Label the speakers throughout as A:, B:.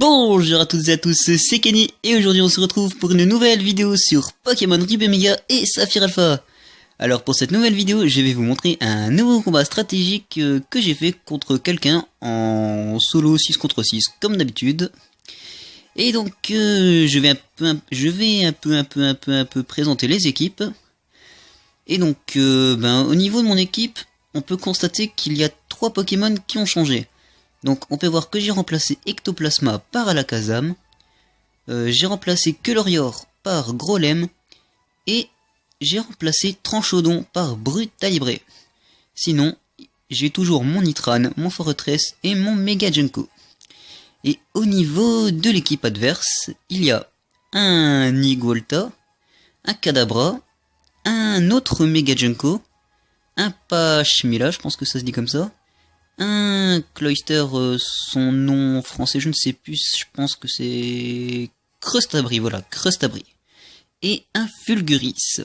A: Bonjour à toutes et à tous, c'est Kenny et aujourd'hui on se retrouve pour une nouvelle vidéo sur Pokémon Ruby Mega et Saphir Alpha. Alors pour cette nouvelle vidéo, je vais vous montrer un nouveau combat stratégique que j'ai fait contre quelqu'un en solo 6 contre 6 comme d'habitude. Et donc je vais un peu présenter les équipes. Et donc au niveau de mon équipe, on peut constater qu'il y a 3 Pokémon qui ont changé. Donc on peut voir que j'ai remplacé Ectoplasma par Alakazam, j'ai remplacé Kelorior par Grolem, et j'ai remplacé Tranchodon par Brutalibré. Sinon, j'ai toujours mon Nitran, mon Forretress et mon Mega Junko. Et au niveau de l'équipe adverse, il y a un Nigolta, un Kadabra, un autre Mega Junko, un Pachmila, je pense que ça se dit comme ça, un Cloyster, son nom français je ne sais plus, je pense que c'est Crustabri, voilà, Crustabri, et un Fulguris.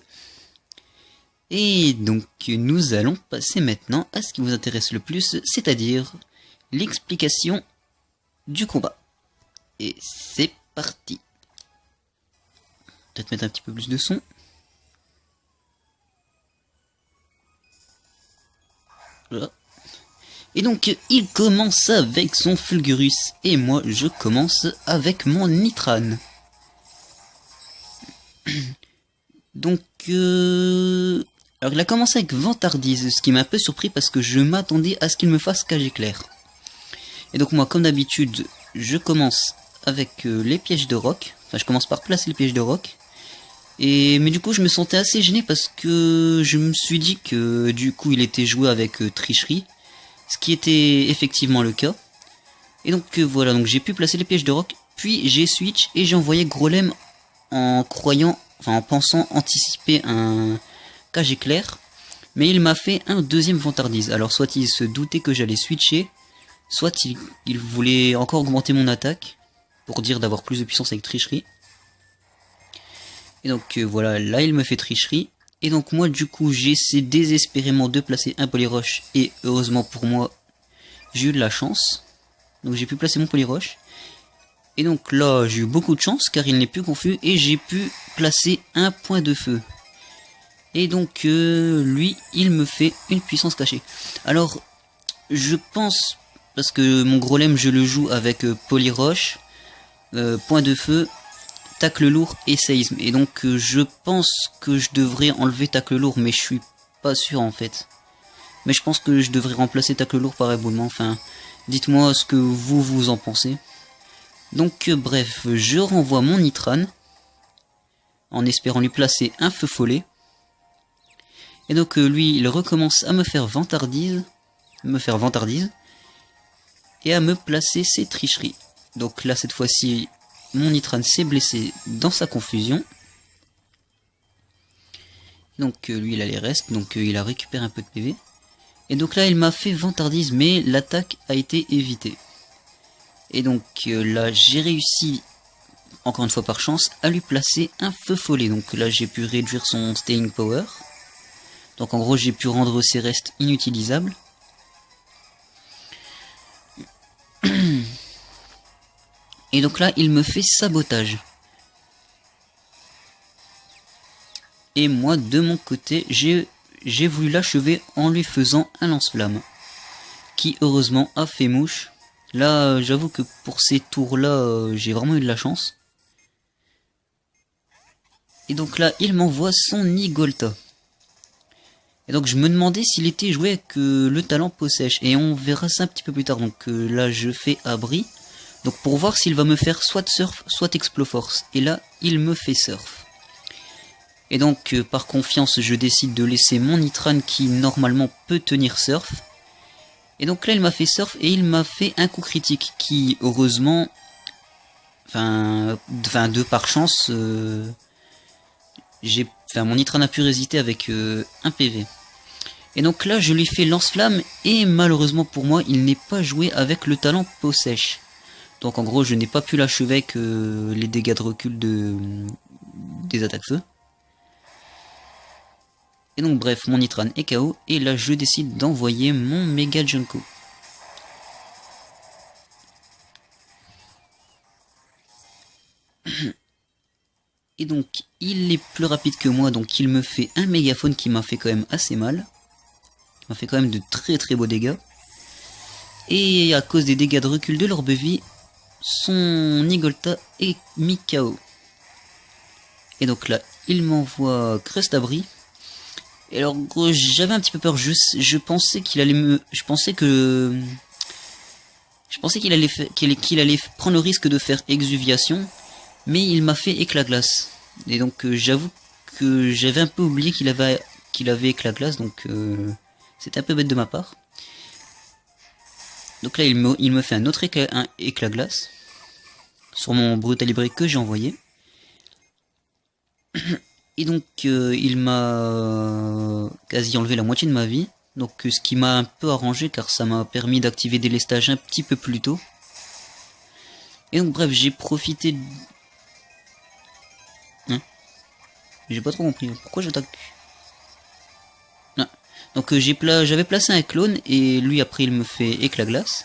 A: Et donc nous allons passer maintenant à ce qui vous intéresse le plus, c'est-à-dire l'explication du combat. Et c'est parti. Peut-être mettre un petit peu plus de son. Voilà. Et donc il commence avec son Fulgurus et moi je commence avec mon Nitran. Donc alors il a commencé avec Vantardise, ce qui m'a un peu surpris parce que je m'attendais à ce qu'il me fasse Cage Éclair. Et donc moi comme d'habitude je commence avec les pièges de roc, enfin je commence par placer les pièges de roc. Mais du coup je me sentais assez gêné parce que je me suis dit que du coup il était joué avec tricherie. Ce qui était effectivement le cas. Et donc voilà, donc j'ai pu placer les pièges de roc, puis j'ai switch et j'ai envoyé Grolem en croyant, enfin en pensant anticiper un Cage Éclair, mais il m'a fait un deuxième Vantardise. Alors soit il se doutait que j'allais switcher, soit il voulait encore augmenter mon attaque, pour dire d'avoir plus de puissance avec tricherie. Et donc voilà, là il me fait tricherie. Et donc moi du coup j'essaie désespérément de placer un Poliroche et heureusement pour moi j'ai eu de la chance. Donc j'ai pu placer mon Poliroche. Et donc là j'ai eu beaucoup de chance car il n'est plus confus et j'ai pu placer un point de feu. Et donc lui il me fait une puissance cachée. Alors je pense, parce que mon Grolem je le joue avec Poliroche, point de feu, tacle lourd et séisme, et donc je pense que je devrais enlever tacle lourd, mais je suis pas sûr en fait. Mais je pense que je devrais remplacer tacle lourd par éboulement, enfin dites-moi ce que vous en pensez. Donc bref, je renvoie mon Nitran en espérant lui placer un feu follet. Et donc lui il recommence à me faire vantardise et à me placer ses tricheries. Donc là cette fois-ci mon Nitran s'est blessé dans sa confusion. Donc lui il a les restes, donc il a récupéré un peu de PV. Et donc là il m'a fait vantardise, mais l'attaque a été évitée. Et donc là j'ai réussi, encore une fois par chance, à lui placer un feu follet. Donc là j'ai pu réduire son staying power. Donc en gros j'ai pu rendre ses restes inutilisables. Et donc là, il me fait sabotage. Et moi, de mon côté, j'ai voulu l'achever en lui faisant un lance-flamme. Qui, heureusement, a fait mouche. Là, j'avoue que pour ces tours-là, j'ai vraiment eu de la chance. Et donc là, il m'envoie son Nigolta. Et donc je me demandais s'il était joué avec le talent peau sèche. Et on verra ça un petit peu plus tard. Donc là, je fais abri. Donc pour voir s'il va me faire soit surf, soit exploforce. Et là, il me fait surf. Et donc par confiance, je décide de laisser mon Nitran qui normalement peut tenir surf. Et donc là, il m'a fait surf et il m'a fait un coup critique qui, heureusement, enfin de par chance, mon Nitran a pu résister avec un PV. Et donc là, je lui fais lance-flamme et malheureusement pour moi, il n'est pas joué avec le talent peau sèche. Donc en gros je n'ai pas pu l'achever avec les dégâts de recul des attaques feu. Et donc bref, mon Nitran est KO et là je décide d'envoyer mon Mega Junko. Et donc il est plus rapide que moi, donc il me fait un mégaphone qui m'a fait quand même assez mal. Qui m'a fait quand même de très beaux dégâts. Et à cause des dégâts de recul de l'orbe vie, son Nigolta est mis KO. Et donc là, il m'envoie Crustabri. Et alors j'avais un petit peu peur, je pensais qu'il allait me... Je pensais qu'il allait prendre le risque de faire exuviation, mais il m'a fait éclat glace. Et donc j'avoue que j'avais un peu oublié qu'il avait éclat glace, donc c'était un peu bête de ma part. Donc là il me fait un autre éclat glace sur mon Brutalibré que j'ai envoyé. Et donc il m'a quasi enlevé la moitié de ma vie. Donc ce qui m'a un peu arrangé car ça m'a permis d'activer des lestages un petit peu plus tôt. Et donc bref, j'ai profité de... Hein? J'ai pas trop compris, pourquoi j'attaque? Donc j'avais placé un clone et lui après il me fait éclat glace.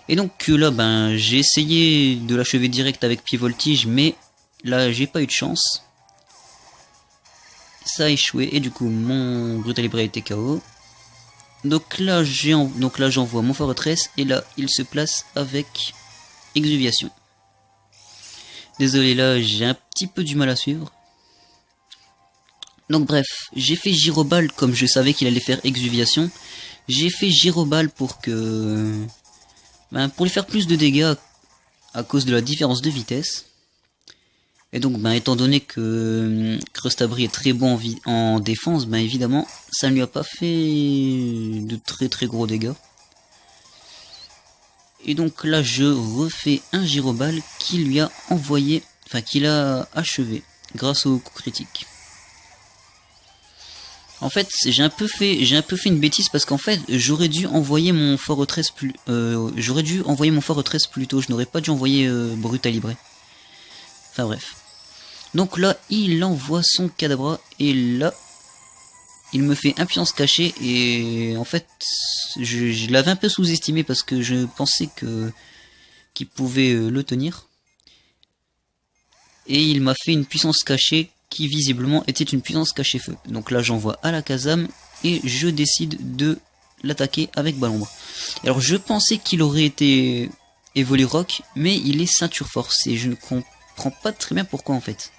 A: Et donc là ben j'ai essayé de l'achever direct avec pied voltige, mais là j'ai pas eu de chance. Ça a échoué et du coup mon Brutalibré a été KO. Donc là j'envoie mon Fortress et là il se place avec exuviation. Désolé, là j'ai un petit peu du mal à suivre. Donc bref, j'ai fait Gyroball comme je savais qu'il allait faire exuviation. J'ai fait Gyroball pour lui faire plus de dégâts à cause de la différence de vitesse. Et donc étant donné que Crustabri est très bon en défense, évidemment ça ne lui a pas fait de très gros dégâts. Et donc là je refais un Gyroball qui lui a envoyé, qu'il a achevé grâce au coup critique. En fait j'ai un peu fait une bêtise parce qu'en fait j'aurais dû envoyer mon Fortress plus tôt, je n'aurais pas dû envoyer Brutalibré. Enfin bref. Donc là il envoie son Kadabra et là il me fait impuissance cachée et en fait je l'avais un peu sous-estimé parce que je pensais qu'il pouvait le tenir. Et il m'a fait une puissance cachée qui visiblement était une puissance cachée feu. Donc là j'envoie à la Kazam et je décide de l'attaquer avec Balombre. Alors je pensais qu'il aurait été Évoli Rock, mais il est ceinture force et je ne comprends pas très bien pourquoi en fait.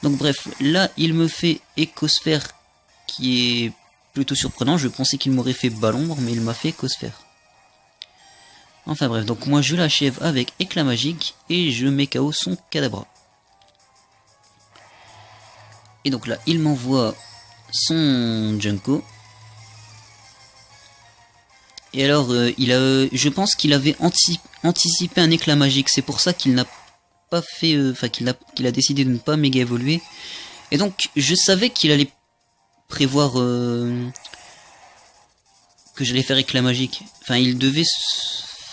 A: Donc bref, là il me fait Écosphère qui est plutôt surprenant. Je pensais qu'il m'aurait fait Balombre, mais il m'a fait Écosphère. Enfin bref, donc moi je l'achève avec Éclat Magique et je mets KO son Kadabra. Et donc là il m'envoie son Junko. Et alors je pense qu'il avait anticipé un Éclat Magique, c'est pour ça qu'il n'a pas fait, qu'il a décidé de ne pas méga évoluer. Et donc je savais qu'il allait prévoir que j'allais faire Éclat Magique.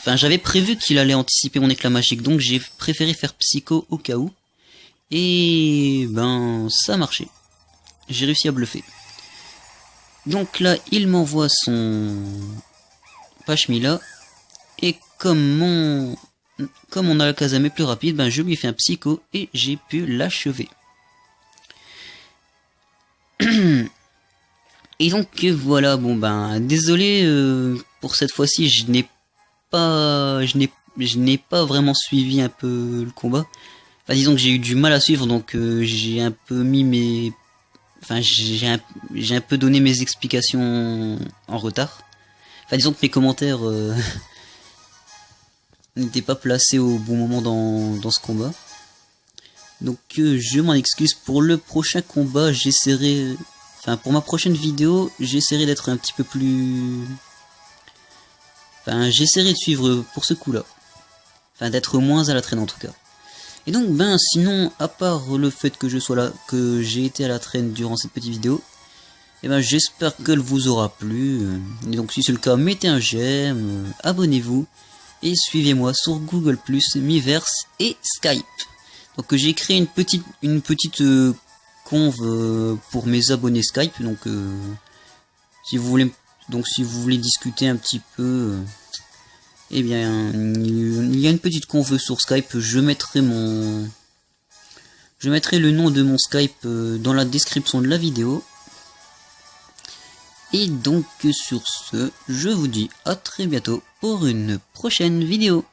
A: J'avais prévu qu'il allait anticiper mon Éclat Magique, donc j'ai préféré faire Psycho au cas où. Et ça a marché. J'ai réussi à bluffer. Donc là il m'envoie son Pashmila et comme on a la Kazame plus rapide, je lui ai fait un Psycho et j'ai pu l'achever. Et donc voilà, désolé pour cette fois-ci, je n'ai pas vraiment suivi un peu le combat. Disons que j'ai eu du mal à suivre, donc j'ai un peu mis j'ai un peu donné mes explications en retard. Disons que mes commentaires n'étaient pas placés au bon moment dans ce combat. Donc je m'en excuse. Pour le prochain combat, j'essaierai... pour ma prochaine vidéo, j'essaierai d'être un petit peu plus... j'essaierai de suivre pour ce coup-là. D'être moins à la traîne en tout cas. Et donc, sinon, à part le fait que je sois là, que j'ai été à la traîne durant cette petite vidéo, j'espère qu'elle vous aura plu. Et donc, si c'est le cas, mettez un j'aime, abonnez-vous, et suivez-moi sur Google+, Miiverse et Skype. Donc, j'ai créé une petite conve pour mes abonnés Skype. Donc, si vous voulez discuter un petit peu... Eh bien, il y a une petite conve sur Skype, je mettrai Je mettrai le nom de mon Skype dans la description de la vidéo. Et donc sur ce, je vous dis à très bientôt pour une prochaine vidéo.